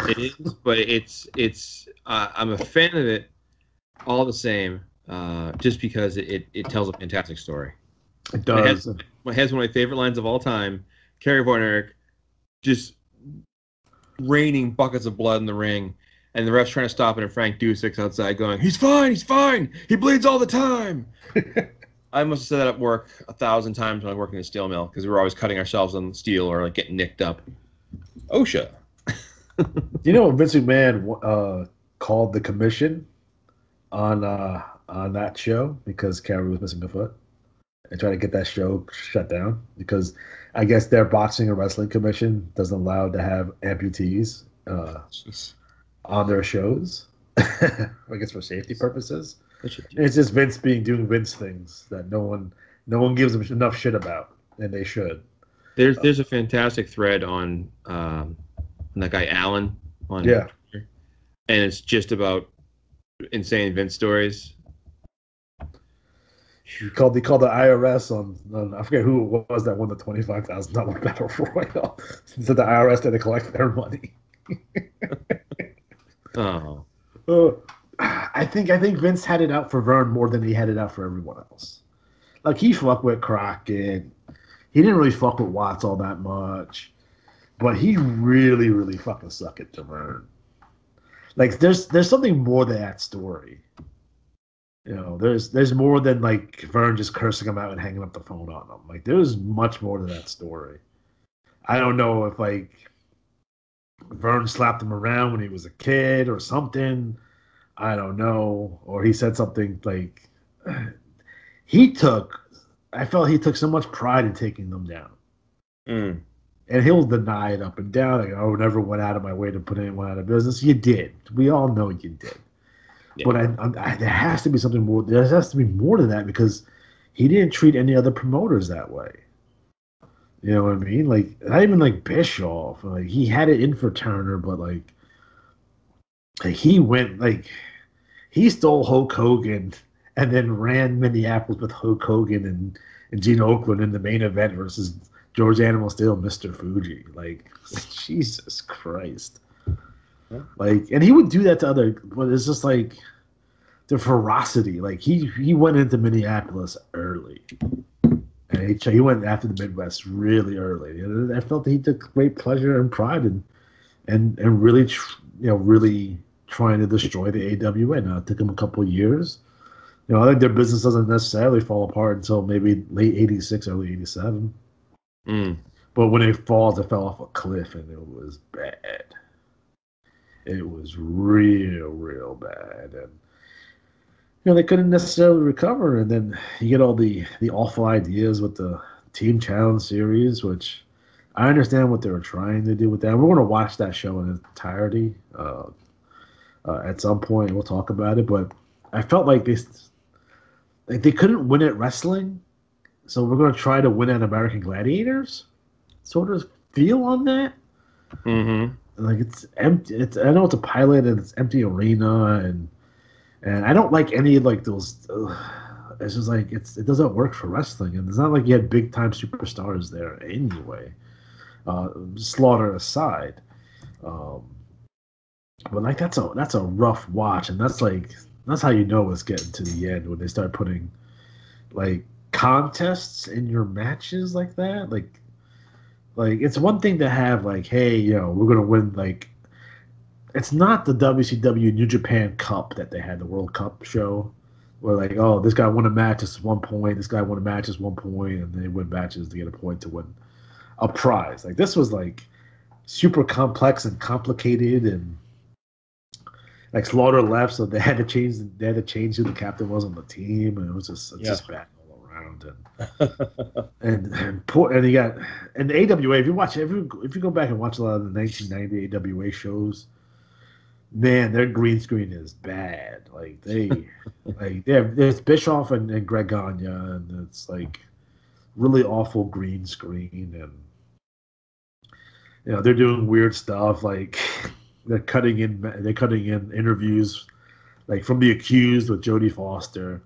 It is, but it's. I'm a fan of it, all the same, just because it tells a fantastic story. It does. It has one of my favorite lines of all time. Kerry Von Erich just raining buckets of blood in the ring, and the ref's trying to stop it, and Frank Dusic's outside going, he's fine, he bleeds all the time. I must have said that at work 1,000 times when I was working in a steel mill, because we were always cutting ourselves on steel or like getting nicked up. OSHA. What Vince McMahon called the commission on that show because Kerry was missing a foot, and tried to get that show shut down because I guess their boxing and wrestling commission doesn't allow to have amputees on their shows. I guess for safety purposes. It's just Vince doing Vince things that no one gives him enough shit about, and they should. There's a fantastic thread on that guy Allen on Twitter, and it's just about insane Vince stories. He called the IRS on I forget who it was that won the $25,000 battle royal. So the IRS had to collect their money. Oh. I think Vince had it out for Vern more than he had it out for everyone else. Like he fucked with Crockett. He didn't really fuck with Watts all that much, but he really, really fucking sucked it to Vern. Like there's something more to that story. You know, there's more than like Vern just cursing him out and hanging up the phone on him. Like there's much more to that story. I don't know if like Vern slapped him around when he was a kid or something. I don't know. Or he said something like I felt he took so much pride in taking them down. Mm. And he'll deny it up and down. Like, oh, never went out of my way to put anyone out of business. You did. We all know you did. Yeah. But there has to be something more. There has to be more to that because he didn't treat any other promoters that way. You know what I mean? Like, not even like Bischoff. Like, he had it in for Turner, but like he went, like, he stole Hulk Hogan and then ran Minneapolis with Hulk Hogan and Gene Okerlund in the main event versus George Animal Steel, Mr. Fuji. Like, Jesus Christ. Like, and he would do that to other, but it's just like the ferocity. Like, he went into Minneapolis early. And he went after the Midwest really early. And I felt that he took great pleasure and pride and really, really trying to destroy the AWA. Now, it took him a couple of years. You know, I think their business doesn't necessarily fall apart until maybe late 86, early 87. Mm. But when it falls, it fell off a cliff, and it was bad. It was real bad. And, you know, they couldn't necessarily recover. And then you get all the awful ideas with the Team Challenge series, which I understand what they were trying to do with that. We're going to watch that show in entirety at some point. We'll talk about it. But I felt like they couldn't win at wrestling, so we're going to try to win at American Gladiators. Sort of feel on that. Mm-hmm. Like it's empty. I know it's a pilot and it's empty arena and I don't like any of like those. It's just like it doesn't work for wrestling, and it's not like you had big time superstars there anyway. Slaughter aside, but like that's a rough watch, and that's how you know it's getting to the end when they start putting like contests in your matches like that. Like it's one thing to have like, hey, you know, we're gonna win. Like, it's not the WCW New Japan Cup that they had, the World Cup show, where like, oh, this guy won a match at 1 point, this guy won a match at 1 point, and they win matches to get a point to win a prize. Like this was like super complex and complicated, and like Slaughter left, so they had to change who the captain was on the team, and it was just bad all around. And you got and the AWA. If you go back and watch a lot of the 1990 AWA shows, man, their green screen is bad. Like there's Bischoff and Greg Gagne, and it's like really awful green screen, and you know they're doing weird stuff like. They're cutting in interviews, like from The Accused with Jodie Foster,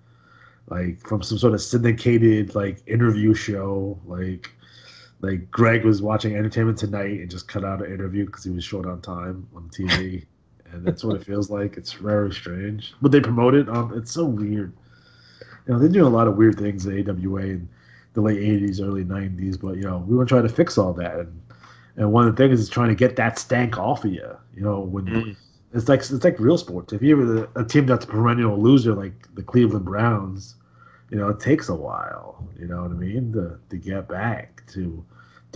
like from some sort of syndicated like interview show, like Greg was watching Entertainment Tonight and just cut out an interview because he was short on time on TV, and that's what it feels like. It's very strange, but they promote it. It's so weird. You know, they're doing a lot of weird things at AWA in the late '80s, early '90s, but you know, we want to try to fix all that. And one of the things is trying to get that stank off of you. You know, when it's like real sports. If you're a team that's a perennial loser like the Cleveland Browns, you know, it takes a while. You know what I mean, to get back to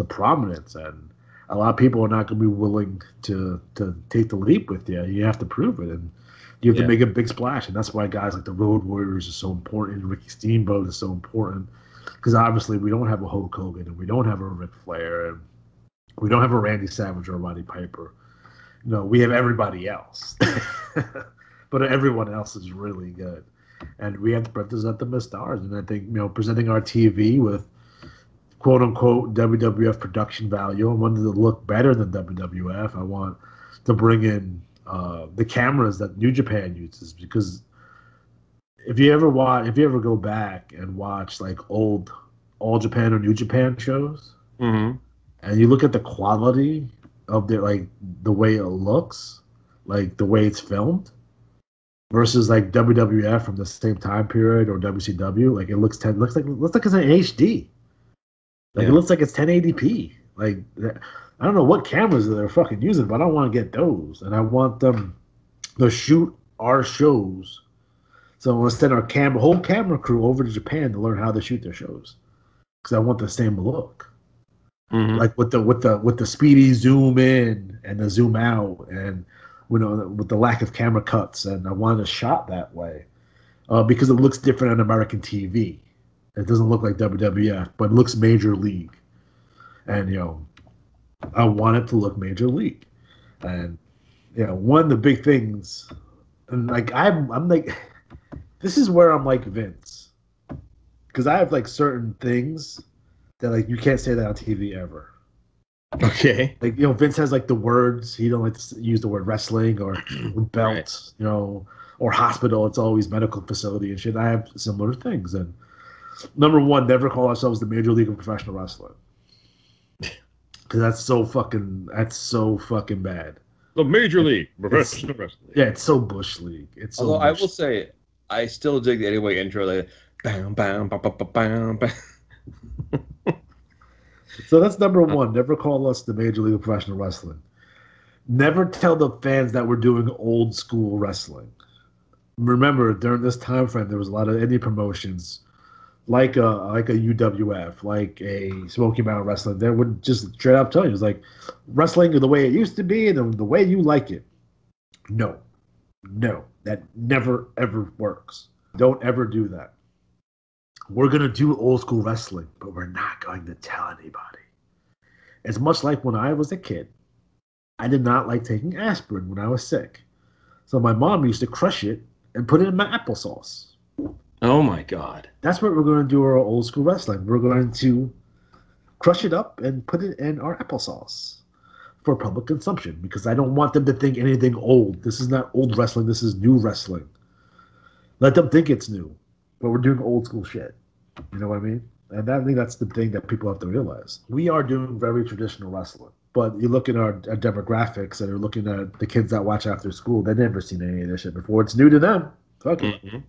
prominence, and a lot of people are not going to be willing to take the leap with you. You have to prove it, and you have to make a big splash. And that's why guys like the Road Warriors are so important. And Ricky Steamboat is so important because obviously we don't have a Hulk Hogan and we don't have a Ric Flair and we don't have a Randy Savage or a Roddy Piper. No, we have everybody else. But everyone else is really good. And we have to represent them as stars. And I think, you know, presenting our TV with quote-unquote WWF production value, I wanted to look better than WWF. I want to bring in the cameras that New Japan uses. Because if you ever go back and watch, like, old All Japan or New Japan shows, mm-hmm. and you look at the quality of the way it looks, like the way it's filmed, versus like WWF from the same time period or WCW, like it looks like it's in HD. Like it looks like it's 1080p. Like I don't know what cameras they're fucking using, but I want to get those, and I want them to shoot our shows So I'm going to send our whole camera crew over to Japan to learn how to shoot their shows, because I want the same look. Mm-hmm. Like with the speedy zoom in and the zoom out, and with the lack of camera cuts, and I wanted it shot that way because it looks different on American TV. It doesn't look like WWF, but it looks Major League, and I want it to look Major League, and one of the big things, and like I'm like, this is where I'm like Vince, because I have like certain things that like you can't say that on TV ever. Okay. Like Vince has like the words, he don't like to use the word wrestling or belt, right. Or hospital. It's always medical facility and shit. I have similar things. And number one, never call ourselves the Major League of Professional Wrestling, because that's so fucking bad. The Major League Professional Wrestling. Yeah, it's so Bush League. It's so Although I Bush. will say, I still dig the AWA intro. Like, bam, bam, bam, bam, bam, bam. So that's number one. Never call us the Major League of Professional Wrestling. Never tell the fans that we're doing old school wrestling. Remember, during this time frame, there was a lot of indie promotions, like a UWF, like a Smoky Mountain Wrestling. They would just straight up tell you, it's like wrestling the way it used to be and the way you like it. No, that never ever works. Don't ever do that. We're going to do old school wrestling, but we're not going to tell anybody. It's much like when I was a kid. I did not like taking aspirin when I was sick. So my mom used to crush it and put it in my applesauce. Oh, my God. That's what we're going to do our old school wrestling. We're going to crush it up and put it in our applesauce for public consumption, because I don't want them to think anything old. This is not old wrestling. This is new wrestling. Let them think it's new. But we're doing old school shit. You know what I mean? And I think that's the thing that people have to realize. We are doing very traditional wrestling. But you look at our demographics and you're looking at the kids that watch after school, they've never seen any of this shit before. It's new to them. Fuck it. Mm-hmm.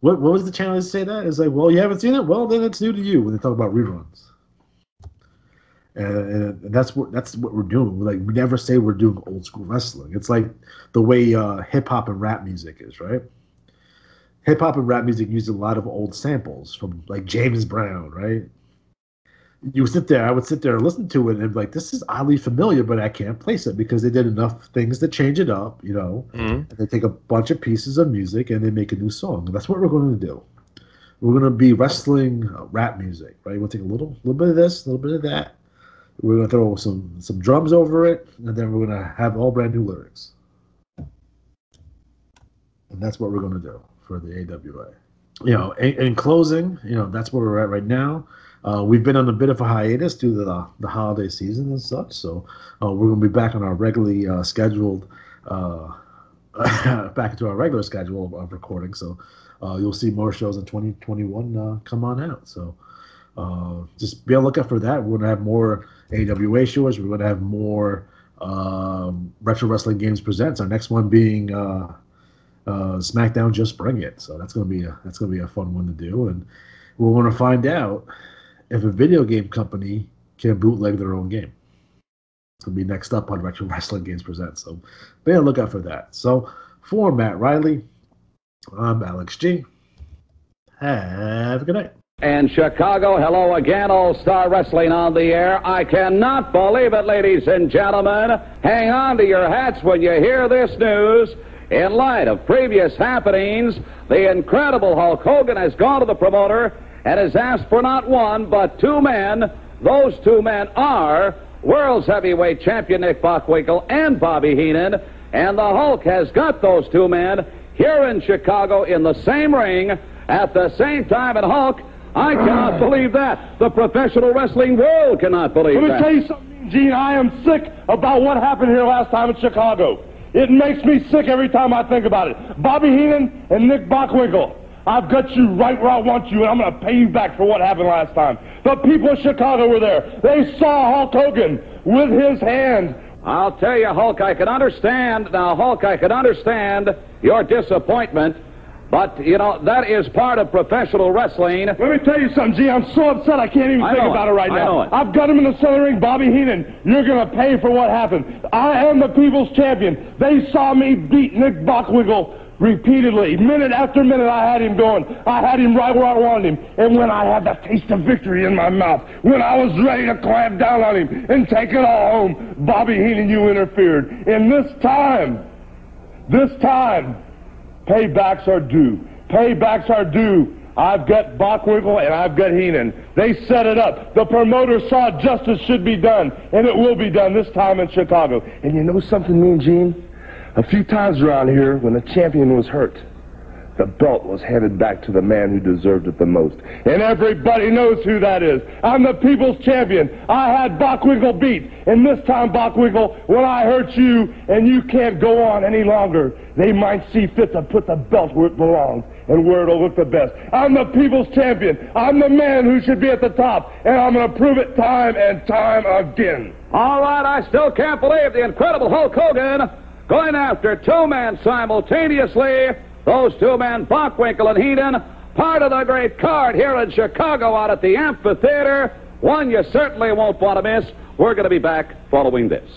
What was the channel that say that? It's like, well, you haven't seen it? Well, then it's new to you when they talk about reruns. And that's what we're doing. We never say we're doing old school wrestling. It's like the way hip-hop and rap music is, right? Hip-hop and rap music use a lot of old samples from, like, James Brown, right? I would sit there and listen to it and be like, this is oddly familiar, but I can't place it because they did enough things to change it up, Mm-hmm. And they take a bunch of pieces of music and they make a new song. And that's what we're going to do. We're going to be wrestling rap music, right? We'll take a little bit of this, a little bit of that. We're going to throw some drums over it, and then we're going to have all brand new lyrics. And that's what we're going to do for the AWA. In closing, that's where we're at right now. We've been on a bit of a hiatus due to the holiday season and such, so we're going to be back on our regularly scheduled, back into our regular schedule of recording. So you'll see more shows in 2021 come on out. So just be on the lookout for that. We're going to have more AWA shows. We're going to have more Retro Wrestling Games Presents. Our next one being SmackDown Just Bring It. So that's going to be a fun one to do, and we're going to find out if a video game company can bootleg their own game. It'll be next up on Retro Wrestling Games Presents. So be on the lookout for that. So for Matt Riley, I'm Alex G. Have a good night. And Chicago, hello again, All-Star Wrestling on the air. I cannot believe it, ladies and gentlemen. Hang on to your hats when you hear this news. In light of previous happenings, the incredible Hulk Hogan has gone to the promoter and has asked for not one, but two men. Those two men are World's Heavyweight Champion Nick Bockwinkel and Bobby Heenan. And the Hulk has got those two men here in Chicago in the same ring at the same time. And Hulk, I cannot believe that. The professional wrestling world cannot believe that. Let me tell you something, Gene. I am sick about what happened here last time in Chicago. It makes me sick every time I think about it. Bobby Heenan and Nick Bockwinkel, I've got you right where I want you, and I'm going to pay you back for what happened last time. The people of Chicago were there. They saw Hulk Hogan with his hand. I'll tell you, Hulk, I can understand. Now, Hulk, I can understand your disappointment. But, that is part of professional wrestling. Let me tell you something, G. I'm so upset I can't even think about it right now. I know it. I've got him in the center ring, Bobby Heenan. You're going to pay for what happened. I am the people's champion. They saw me beat Nick Bockwinkel Repeatedly, minute after minute, I had him going. I had him right where I wanted him. And when I had the taste of victory in my mouth, when I was ready to clamp down on him and take it all home, Bobby Heenan, you interfered. And this time, paybacks are due. Paybacks are due. I've got Bockwinkel and I've got Heenan. They set it up. The promoter saw justice should be done, and it will be done this time in Chicago. And you know something, Mean Gene? A few times around here, when the champion was hurt, the belt was handed back to the man who deserved it the most. And everybody knows who that is. I'm the people's champion. I had Bockwinkel beat. And this time, Bockwinkel, when I hurt you and you can't go on any longer, they might see fit to put the belt where it belongs and where it'll look the best. I'm the people's champion. I'm the man who should be at the top. And I'm going to prove it time and time again. All right, I still can't believe the incredible Hulk Hogan going after two men simultaneously. Those two men, Bockwinkel and Heenan, part of the great card here in Chicago out at the amphitheater. One you certainly won't want to miss. We're going to be back following this.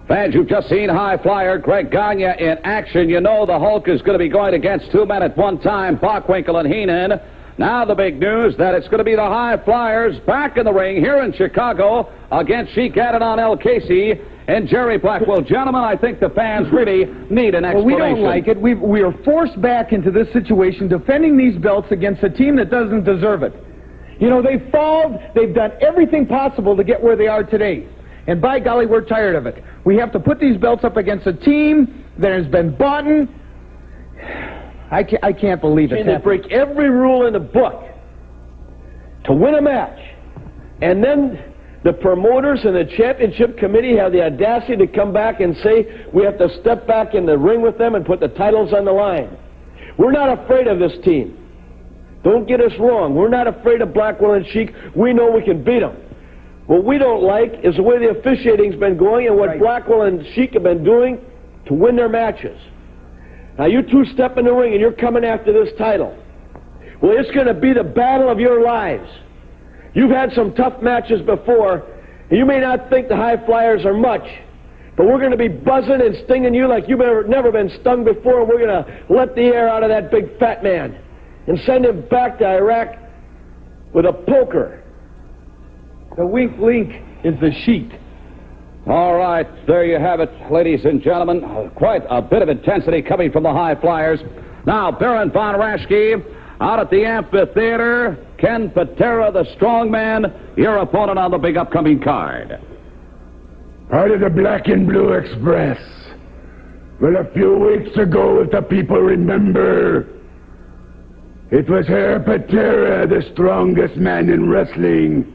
Fans, you've just seen high flyer Greg Gagne in action. You know the Hulk is going to be going against two men at one time, Bockwinkel and Heenan. Now the big news that it's going to be the high flyers back in the ring here in Chicago against Sheik Adnan El Casey and Jerry Blackwell. Gentlemen, I think the fans really need an explanation. Well, we don't like it. We are forced back into this situation, defending these belts against a team that doesn't deserve it. You know, they've fallen. They've done everything possible to get where they are today. And by golly, we're tired of it. We have to put these belts up against a team that has been bought. I can't believe it. They break every rule in the book to win a match. And then the promoters and the championship committee have the audacity to come back and say we have to step back in the ring with them and put the titles on the line. We're not afraid of this team. Don't get us wrong. We're not afraid of Blackwell and Sheik. We know we can beat them. What we don't like is the way the officiating's been going and what Blackwell and Sheik have been doing to win their matches. Now you two step in the ring and you're coming after this title. Well, it's going to be the battle of your lives. You've had some tough matches before, and you may not think the high flyers are much, but we're going to be buzzing and stinging you like you've never been stung before, and we're going to let the air out of that big fat man and send him back to Iraq with a poker. The wink link is the Sheik. All right, there you have it, ladies and gentlemen. Quite a bit of intensity coming from the high flyers. Now, Baron von Raschke out at the amphitheater. Ken Patera, the strongman, your opponent on the big upcoming card. Part of the Black and Blue Express. Well, a few weeks ago, if the people remember, it was Herr Patera, the strongest man in wrestling,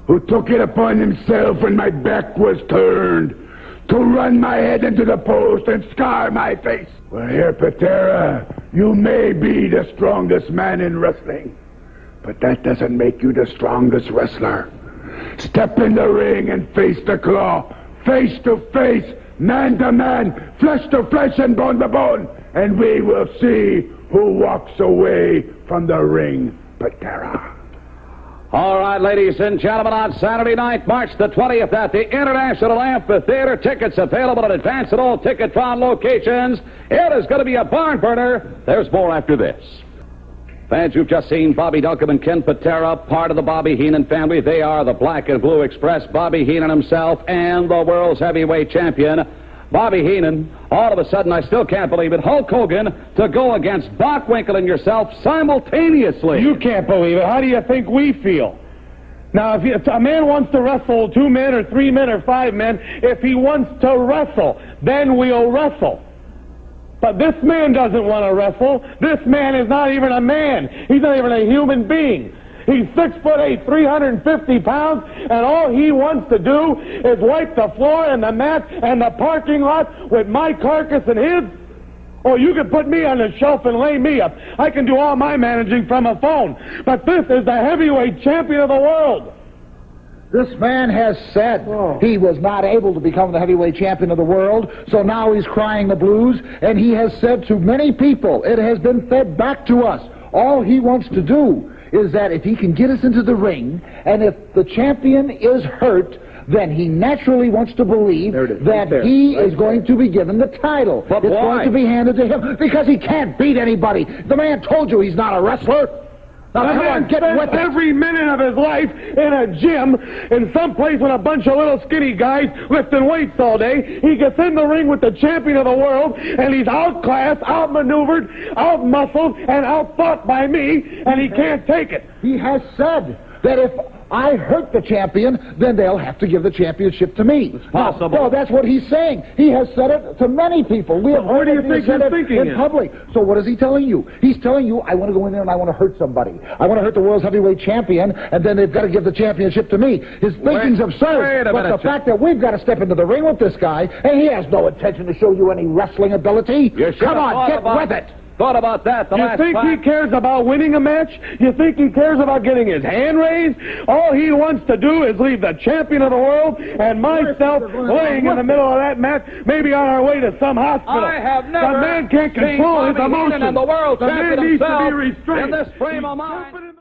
who took it upon himself when my back was turned to run my head into the post and scar my face. Well, Herr Patera, you may be the strongest man in wrestling, but that doesn't make you the strongest wrestler. Step in the ring and face the claw, face to face, man to man, flesh to flesh and bone to bone, and we will see who walks away from the ring, Patera. All right, ladies and gentlemen, on Saturday night, March the 20th at the International Amphitheater. Tickets available in advance at all Ticketron locations. It is going to be a barn burner. There's more after this. Fans, you've just seen Bobby Duncombe and Ken Patera, part of the Bobby Heenan family. They are the Black and Blue Express. Bobby Heenan himself and the world's heavyweight champion, Bobby Heenan. All of a sudden, I still can't believe it, Hulk Hogan to go against Bockwinkel and yourself simultaneously. You can't believe it. How do you think we feel? Now, if a man wants to wrestle 2 men or 3 men or 5 men, if he wants to wrestle, then we'll wrestle. But this man doesn't want to wrestle. This man is not even a man. He's not even a human being. He's 6'8", 350 pounds, and all he wants to do is wipe the floor and the mat and the parking lot with my carcass and his. Or you could put me on the shelf and lay me up. I can do all my managing from a phone. But this is the heavyweight champion of the world. This man has said he was not able to become the heavyweight champion of the world, so now he's crying the blues, and he has said to many people, it has been fed back to us, all he wants to do is that if he can get us into the ring, and if the champion is hurt, then he naturally wants to believe that he is going to be given the title. But it's why? going to be handed to him because he can't beat anybody. The man told you he's not a wrestler. Now, come on, get with it. Every minute of his life in a gym, in some place with a bunch of little skinny guys lifting weights all day. He gets in the ring with the champion of the world, and he's outclassed, outmaneuvered, outmuscled, and outfought by me, and he can't take it. He has said that if I hurt the champion, then they'll have to give the championship to me. It's possible. No, that's what he's saying. He has said it to many people. We have What do you heard think said he's it thinking in public. So what is he telling you? He's telling you, I want to go in there and I want to hurt somebody. I want to hurt the world's heavyweight champion, and then they've got to give the championship to me. His thinking's absurd. But the fact that we've got to step into the ring with this guy, and he has no intention to show you any wrestling ability. Come on, get with it. Thought about that. You think he cares about winning a match? You think he cares about getting his hand raised? All he wants to do is leave the champion of the world and myself laying in the middle of that match, maybe on our way to some hospital. I have never The man can't control his seen Bobby emotions. Heenan and the world The man champion needs to be himself restrained. in this frame of mind.